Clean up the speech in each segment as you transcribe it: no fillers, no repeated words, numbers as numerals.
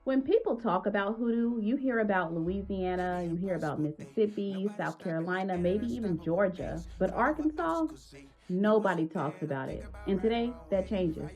When people talk about hoodoo, you hear about Louisiana, you hear about Mississippi, South Carolina, maybe even Georgia. But Arkansas, nobody talks about it. And today, that changes.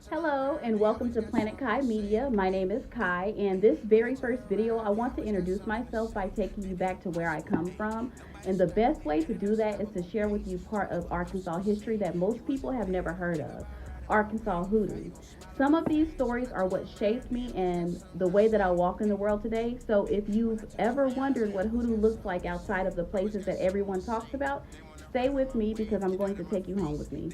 Hello, and welcome to Planet Kye Media. My name is Kye, and this very first video, I want to introduce myself by taking you back to where I come from. And the best way to do that is to share with you part of Arkansas history that most people have never heard of. Arkansas Hoodoo. Some of these stories are what shaped me and the way that I walk in the world today. So if you've ever wondered what hoodoo looks like outside of the places that everyone talks about, stay with me because I'm going to take you home with me.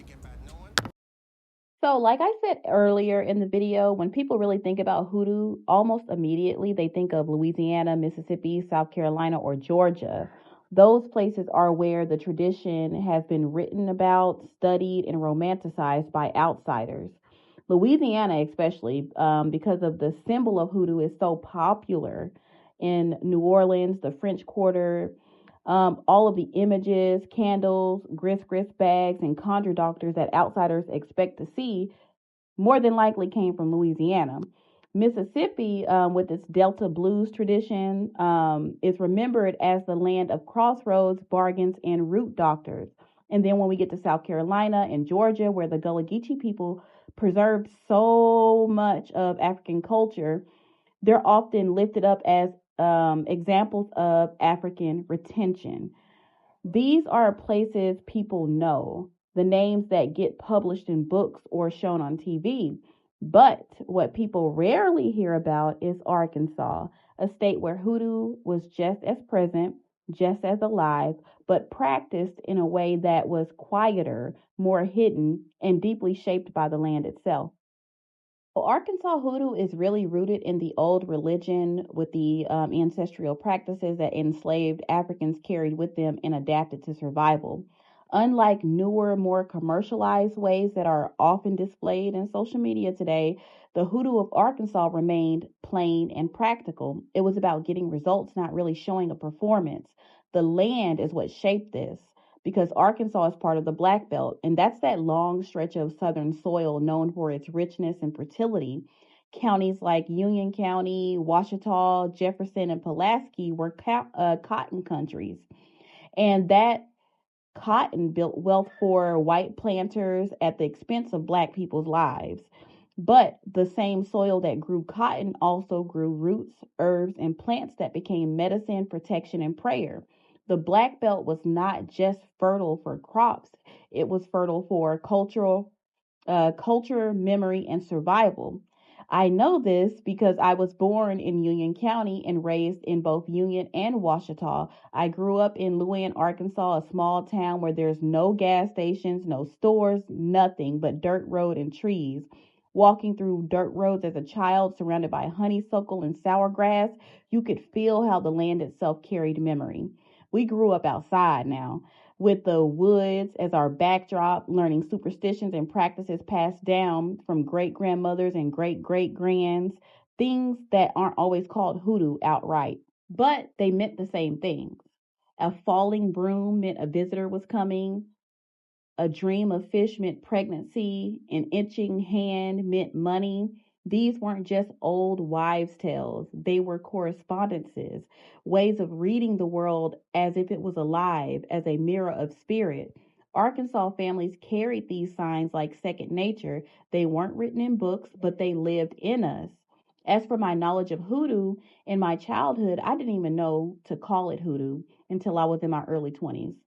So, like I said earlier in the video, when people really think about hoodoo, almost immediately they think of Louisiana, Mississippi, South Carolina, or Georgia. Those places are where the tradition has been written about, studied, and romanticized by outsiders. Louisiana, especially because of the symbol of hoodoo, is so popular in New Orleans, the French Quarter, all of the images, candles, grist bags, and conjure doctors that outsiders expect to see more than likely came from Louisiana. Mississippi, with its Delta blues tradition, is remembered as the land of crossroads, bargains, and root doctors. And then when we get to South Carolina and Georgia, where the Gullah Geechee people preserved so much of African culture, they're often lifted up as examples of African retention. These are places people know, the names that get published in books or shown on TV. But what people rarely hear about is Arkansas, a state where hoodoo was just as present, just as alive, but practiced in a way that was quieter, more hidden, and deeply shaped by the land itself. Well, Arkansas hoodoo is really rooted in the old religion with the ancestral practices that enslaved Africans carried with them and adapted to survival. Unlike newer, more commercialized ways that are often displayed in social media today, the hoodoo of Arkansas remained plain and practical. It was about getting results, not really showing a performance. The land is what shaped this because Arkansas is part of the Black Belt, and that's that long stretch of southern soil known for its richness and fertility. Counties like Union County, Ouachita, Jefferson, and Pulaski were cotton countries, and that cotton built wealth for white planters at the expense of black people's lives. But the same soil that grew cotton also grew roots, herbs, and plants that became medicine, protection, and prayer. The Black Belt was not just fertile for crops, it was fertile for culture, memory, and survival. I know this because I was born in Union County and raised in both Union and Ouachita. I grew up in Louann, Arkansas, a small town where there's no gas stations, no stores, nothing but dirt road and trees. Walking through dirt roads as a child surrounded by honeysuckle and sour grass, you could feel how the land itself carried memory. We grew up outside now, with the woods as our backdrop, learning superstitions and practices passed down from great grandmothers and great grands, things that aren't always called hoodoo outright, but they meant the same things. A falling broom meant a visitor was coming. A dream of fish meant pregnancy. An itching hand meant money. These weren't just old wives' tales, they were correspondences, ways of reading the world as if it was alive, as a mirror of spirit. Arkansas families carried these signs like second nature. They weren't written in books, but they lived in us. As for my knowledge of hoodoo, in my childhood, I didn't even know to call it hoodoo until I was in my early 20s.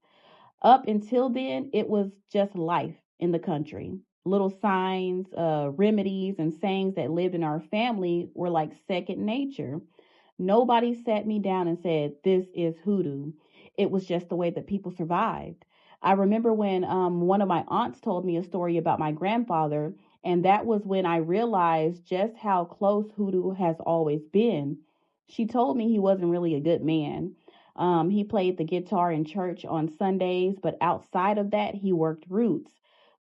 Up until then, it was just life in the country. Little signs, remedies, and sayings that lived in our family were like second nature. Nobody sat me down and said, "This is hoodoo." It was just the way that people survived. I remember when one of my aunts told me a story about my grandfather, and that was when I realized just how close hoodoo has always been. She told me he wasn't really a good man. He played the guitar in church on Sundays, but outside of that, he worked roots.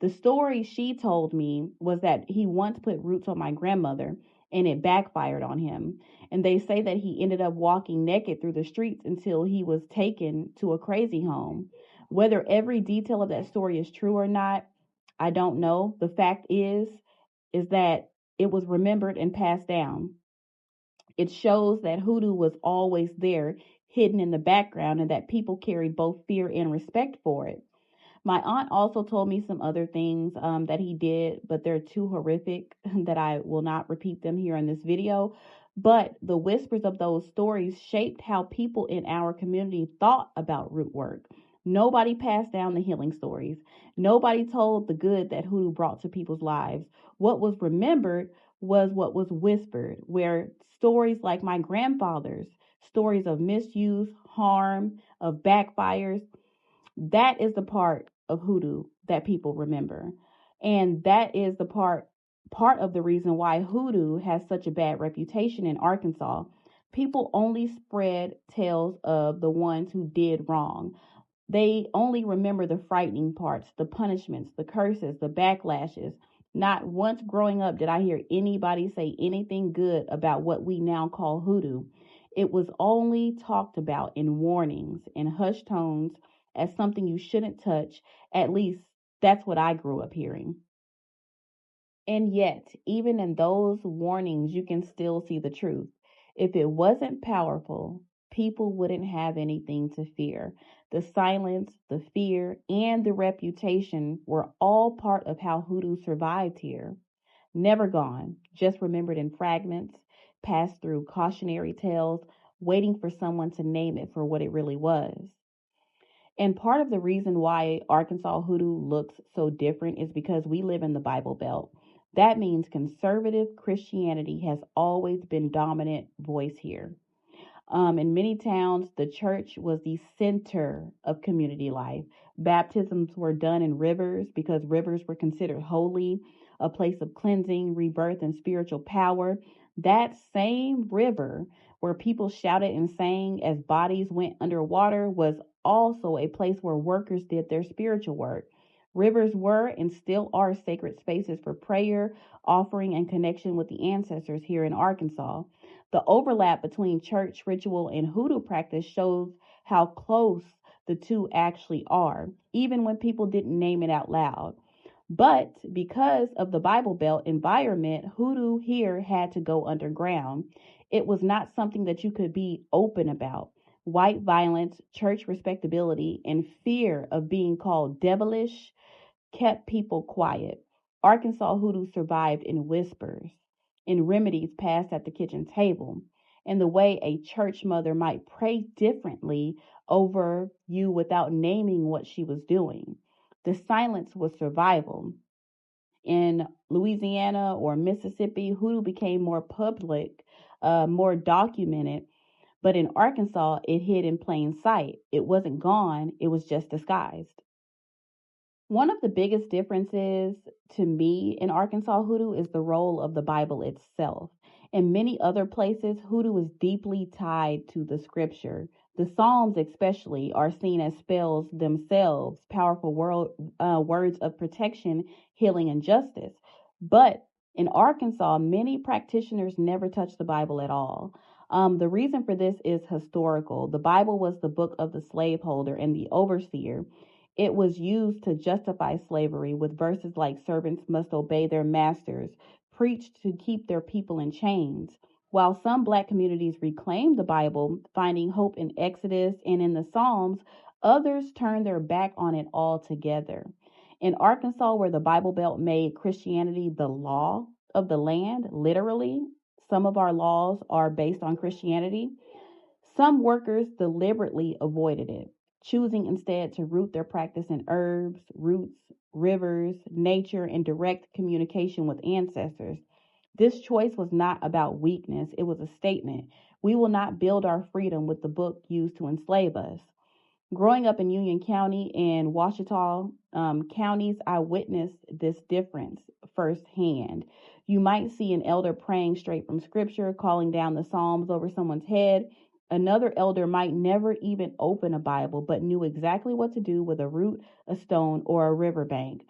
The story she told me was that he once put roots on my grandmother and it backfired on him. And they say that he ended up walking naked through the streets until he was taken to a crazy home. Whether every detail of that story is true or not, I don't know. The fact is that it was remembered and passed down. It shows that hoodoo was always there, hidden in the background, and that people carried both fear and respect for it. My aunt also told me some other things that he did, but they're too horrific that I will not repeat them here in this video. But the whispers of those stories shaped how people in our community thought about root work. Nobody passed down the healing stories. Nobody told the good that hoodoo brought to people's lives. What was remembered was what was whispered, where stories like my grandfather's, stories of misuse, harm, of backfires, that is the part of hoodoo that people remember. And that is the part of the reason why hoodoo has such a bad reputation in Arkansas. People only spread tales of the ones who did wrong. They only remember the frightening parts, the punishments, the curses, the backlashes. Not once growing up did I hear anybody say anything good about what we now call hoodoo. It was only talked about in warnings and hushed tones as something you shouldn't touch. At least that's what I grew up hearing. And yet, even in those warnings, you can still see the truth. If it wasn't powerful, people wouldn't have anything to fear. The silence, the fear, and the reputation were all part of how hoodoo survived here. Never gone, just remembered in fragments, passed through cautionary tales, waiting for someone to name it for what it really was. And part of the reason why Arkansas hoodoo looks so different is because we live in the Bible Belt. That means conservative Christianity has always been dominant voice here. In many towns, the church was the center of community life. Baptisms were done in rivers because rivers were considered holy, a place of cleansing, rebirth, and spiritual power. That same river where people shouted and sang as bodies went underwater was also a place where workers did their spiritual work. Rivers were and still are sacred spaces for prayer, offering, and connection with the ancestors here in Arkansas. The overlap between church ritual and hoodoo practice shows how close the two actually are, even when people didn't name it out loud. But because of the Bible Belt environment, hoodoo here had to go underground. It was not something that you could be open about. White violence, church respectability, and fear of being called devilish kept people quiet. Arkansas hoodoo survived in whispers, in remedies passed at the kitchen table, in the way a church mother might pray differently over you without naming what she was doing. The silence was survival. In Louisiana or Mississippi, hoodoo became more public, more documented, but in Arkansas, it hid in plain sight. It wasn't gone, it was just disguised. One of the biggest differences to me in Arkansas hoodoo is the role of the Bible itself. In many other places, hoodoo is deeply tied to the scripture. The Psalms, especially, are seen as spells themselves, powerful words of protection, healing, and justice. But in Arkansas, many practitioners never touch the Bible at all. The reason for this is historical. The Bible was the book of the slaveholder and the overseer. It was used to justify slavery with verses like servants must obey their masters, preached to keep their people in chains. While some Black communities reclaimed the Bible, finding hope in Exodus and in the Psalms, others turned their back on it altogether. In Arkansas, where the Bible Belt made Christianity the law of the land, literally, some of our laws are based on Christianity. Some workers deliberately avoided it, choosing instead to root their practice in herbs, roots, rivers, nature, and direct communication with ancestors. This choice was not about weakness, it was a statement. We will not build our freedom with the book used to enslave us. Growing up in Union County and Ouachita counties, I witnessed this difference firsthand. You might see an elder praying straight from scripture, calling down the Psalms over someone's head. Another elder might never even open a Bible, but knew exactly what to do with a root, a stone, or a riverbank.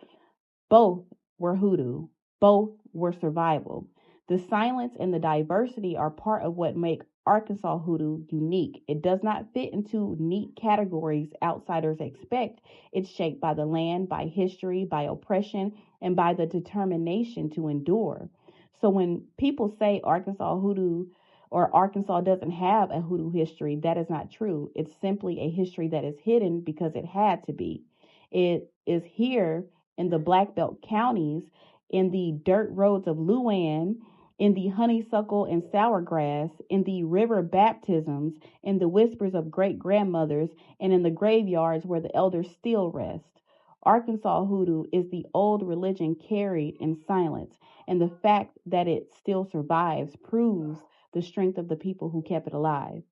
Both were hoodoo. Both were survival. The silence and the diversity are part of what make Arkansas hoodoo unique. It does not fit into neat categories outsiders expect. It's shaped by the land, by history, by oppression, and by the determination to endure. So when people say Arkansas hoodoo or Arkansas doesn't have a hoodoo history, that is not true. It's simply a history that is hidden because it had to be. It is here in the Black Belt counties, in the dirt roads of Louann, in the honeysuckle and sour grass, in the river baptisms, in the whispers of great grandmothers, and in the graveyards where the elders still rest. Arkansas hoodoo is the old religion carried in silence, and the fact that it still survives proves the strength of the people who kept it alive.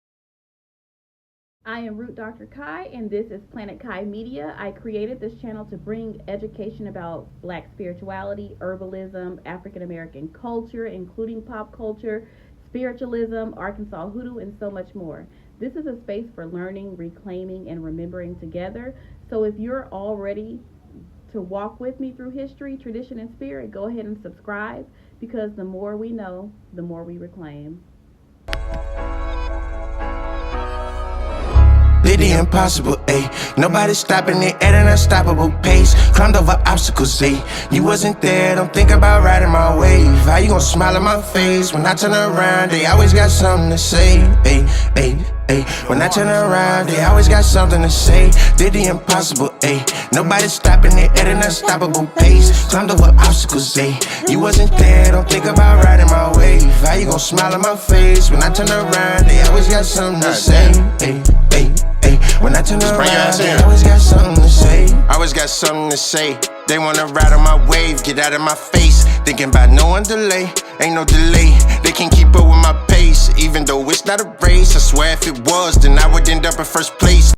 I am Root Dr. Kye, and this is Plan3t Kye Media. I created this channel to bring education about Black spirituality, herbalism, African American culture, including pop culture, spiritualism, Arkansas hoodoo, and so much more. This is a space for learning, reclaiming, and remembering together. So if you're all ready to walk with me through history, tradition, and spirit, go ahead and subscribe, because the more we know, the more we reclaim. Did the impossible, ayy. Nobody stopping it at an unstoppable pace. Climbed over obstacles, ayy. You wasn't there, don't think about riding my wave. How you gon' smile in my face when I turn around? They always got something to say, ayy, ayy, ayy. When I turn around, they always got something to say. Did the impossible, ayy. Nobody stopping it at an unstoppable pace. Climbed over obstacles, ayy. You wasn't there, don't think about riding my wave. How you gon' smile in my face when I turn around? They always got something to say, ayy, ayy. When I turn around, they always got something to say. Always got something to say. They wanna ride on my wave, get out of my face. Thinking about no one delay, ain't no delay. They can't keep up with my pace, even though it's not a race. I swear if it was, then I would end up in first place.